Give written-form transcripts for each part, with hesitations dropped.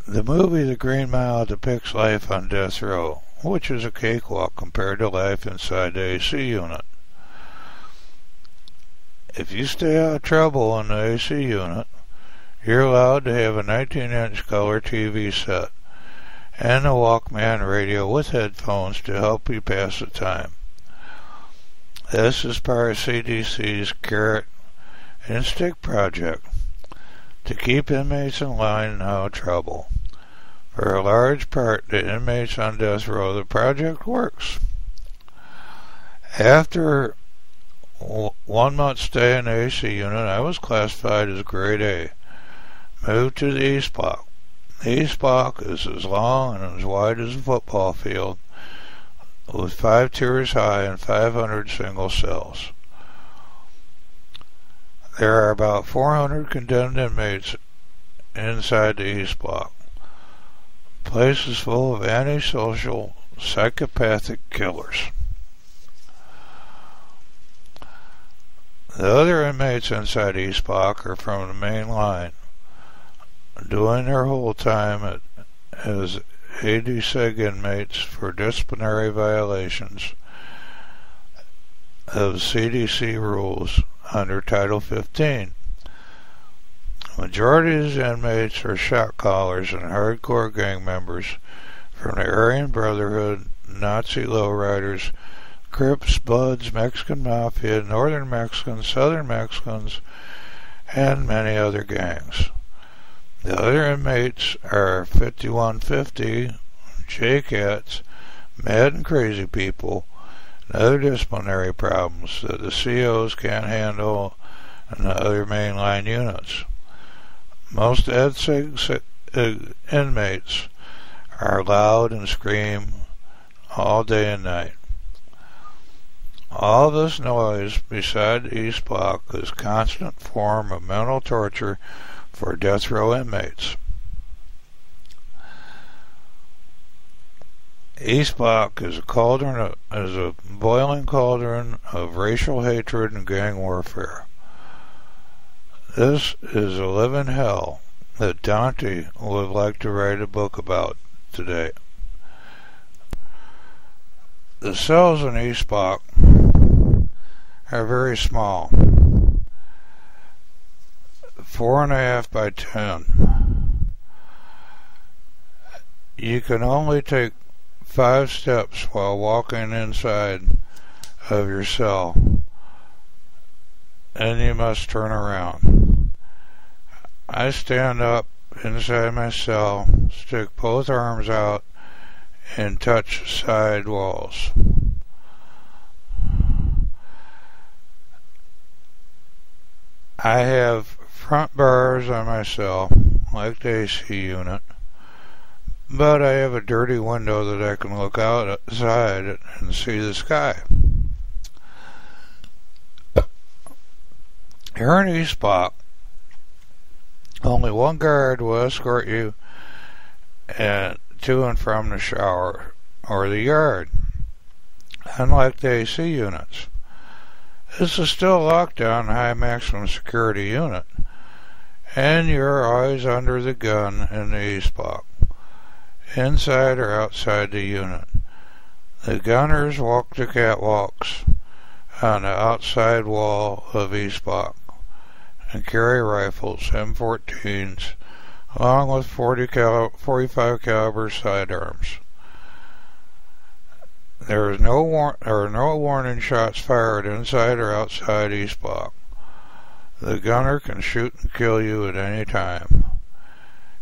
The movie The Green Mile depicts life on death row, which is a cakewalk compared to life inside the AC unit. If you stay out of trouble in the AC unit, you're allowed to have a 19-inch color TV set and a Walkman radio with headphones to help you pass the time. This is part of CDC's Carrot and Stick project to keep inmates in line and out of trouble. For a large part, the inmates on death row, the project works. After 1 month stay in the AC unit, I was classified as grade A. Moved to the East Block. The East Block is as long and as wide as a football field, with 5 tiers high and 500 single cells. There are about 400 condemned inmates inside the East Block. The place is full of antisocial, psychopathic killers. The other inmates inside East Block are from the main line, doing their whole time as AD-SEG inmates for disciplinary violations of CDC rules under Title 15. The majority of these inmates are shot callers and hardcore gang members from the Aryan Brotherhood, Nazi lowriders, Crips, Bloods, Mexican Mafia, Northern Mexicans, Southern Mexicans, and many other gangs. The other inmates are 5150, J-Cats, mad and crazy people, and other disciplinary problems that the COs can't handle and the other mainline units. Most AD-SEG inmates are loud and scream all day and night. All this noise beside the East Block is a constant form of mental torture for death row inmates. East Block is a boiling cauldron of racial hatred and gang warfare. This is a living hell that Dante would like to write a book about today. The cells in East Block are very small, 4.5 by 10. You can only take 5 steps while walking inside of your cell, and you must turn around. I stand up inside my cell, stick both arms out, and touch side walls. I have front bars on my cell, like the AC unit, but I have a dirty window that I can look outside and see the sky. Here in East Block, only one guard will escort you to and from the shower or the yard, unlike the AC units. This is still a lockdown high maximum security unit, and you're always under the gun in the East Block, inside or outside the unit. The gunners walk the catwalks on the outside wall of East Block and carry rifles, M14s, along with 45 caliber sidearms. There are no warning shots fired inside or outside East Block. The gunner can shoot and kill you at any time.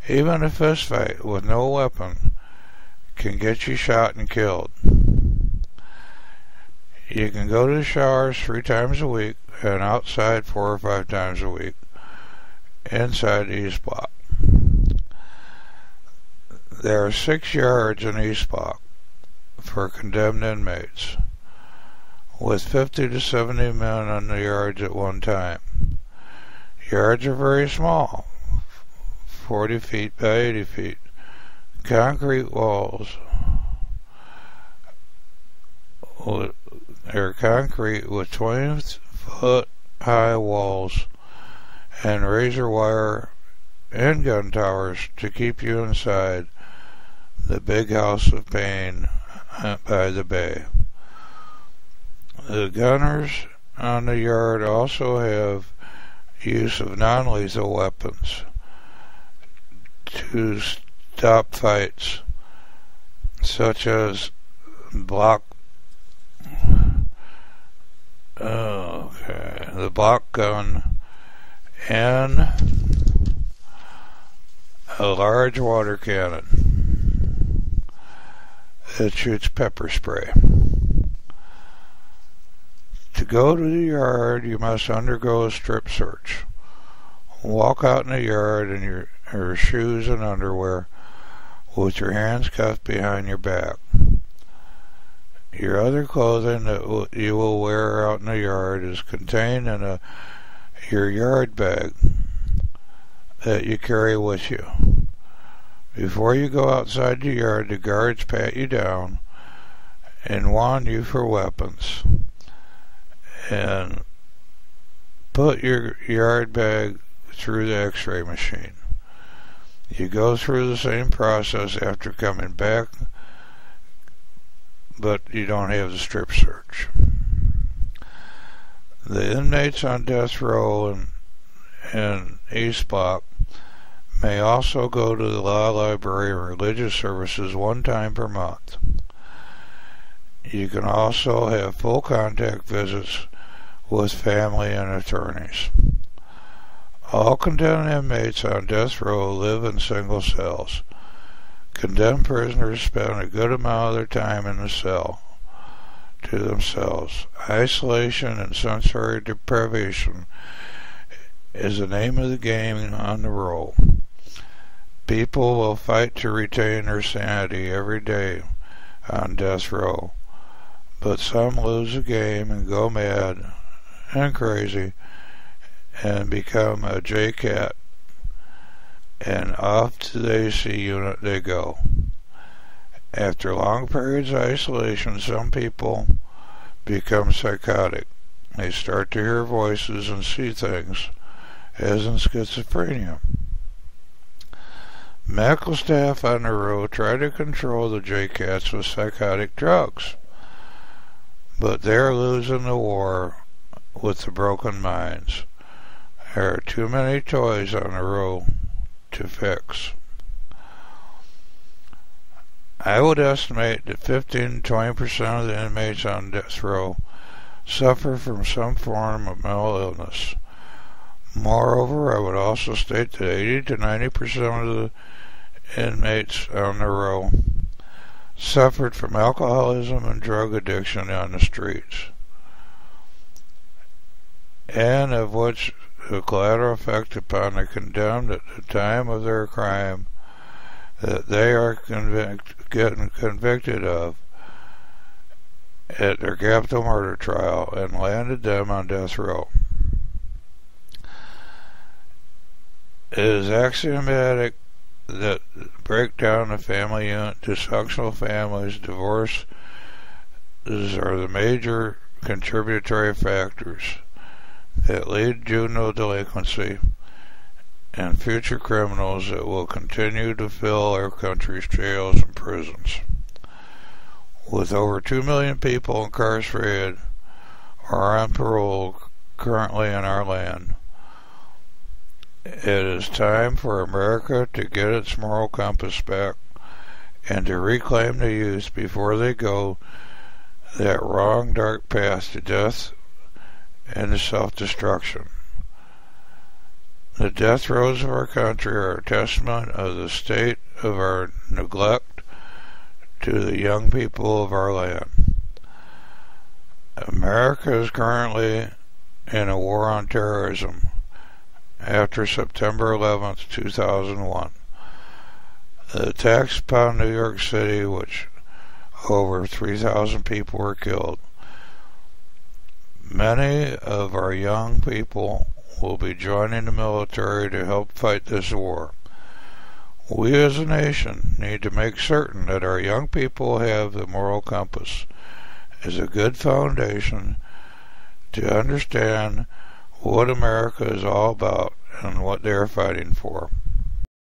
Even a fist fight with no weapon can get you shot and killed. You can go to the showers 3 times a week and outside 4 or 5 times a week inside the East Block. There are 6 yards in East Block for condemned inmates, with 50 to 70 men on the yards at one time. Yards are very small, 40 feet by 80 feet. Concrete walls. They're concrete with 20-foot high walls and razor wire and gun towers to keep you inside the big house of pain by the bay. The gunners on the yard also have use of non-lethal weapons to stop fights, such as the block gun and a large water cannon that shoots pepper spray. To go to the yard, you must undergo a strip search. Walk out in the yard in your shoes and underwear with your hands cuffed behind your back. Your other clothing that you will wear out in the yard is contained in your yard bag that you carry with you. Before you go outside the yard, the guards pat you down and warn you for weapons, and put your yard bag through the x-ray machine. You go through the same process after coming back, but you don't have the strip search. The inmates on death row in East Block may also go to the law library and religious services one time per month. You can also have full contact visits with family and attorneys. All condemned inmates on death row live in single cells. Condemned prisoners spend a good amount of their time in the cell to themselves. Isolation and sensory deprivation is the name of the game on the roll. People will fight to retain their sanity every day on death row, but some lose the game and go mad and crazy and become a J-Cat, and off to the AC unit they go. After long periods of isolation, some people become psychotic. They start to hear voices and see things, as in schizophrenia. Medical staff on the road try to control the J-Cats with psychotic drugs, but they're losing the war with the broken minds. There are too many toys on the road to fix. I would estimate that 15-20% of the inmates on death row suffer from some form of mental illness. Moreover, I would also state that 80-90% of the inmates on the row suffered from alcoholism and drug addiction on the streets, and of which the collateral effect upon the condemned at the time of their crime that they are getting convicted of at their capital murder trial and landed them on death row. It is axiomatic that breakdown of family unit, dysfunctional families, divorces are the major contributory factors that lead juvenile delinquency and future criminals that will continue to fill our country's jails and prisons. With over 2 million people incarcerated or on parole currently in our land, it is time for America to get its moral compass back and to reclaim the youth before they go that wrong, dark path to death and to self-destruction. The death rows of our country are a testament of the state of our neglect to the young people of our land. America is currently in a war on terrorism after September 11th, 2001. The attacks upon New York City, which over 3,000 people were killed. Many of our young people will be joining the military to help fight this war. We as a nation need to make certain that our young people have the moral compass as a good foundation to understand what America is all about and what they are fighting for.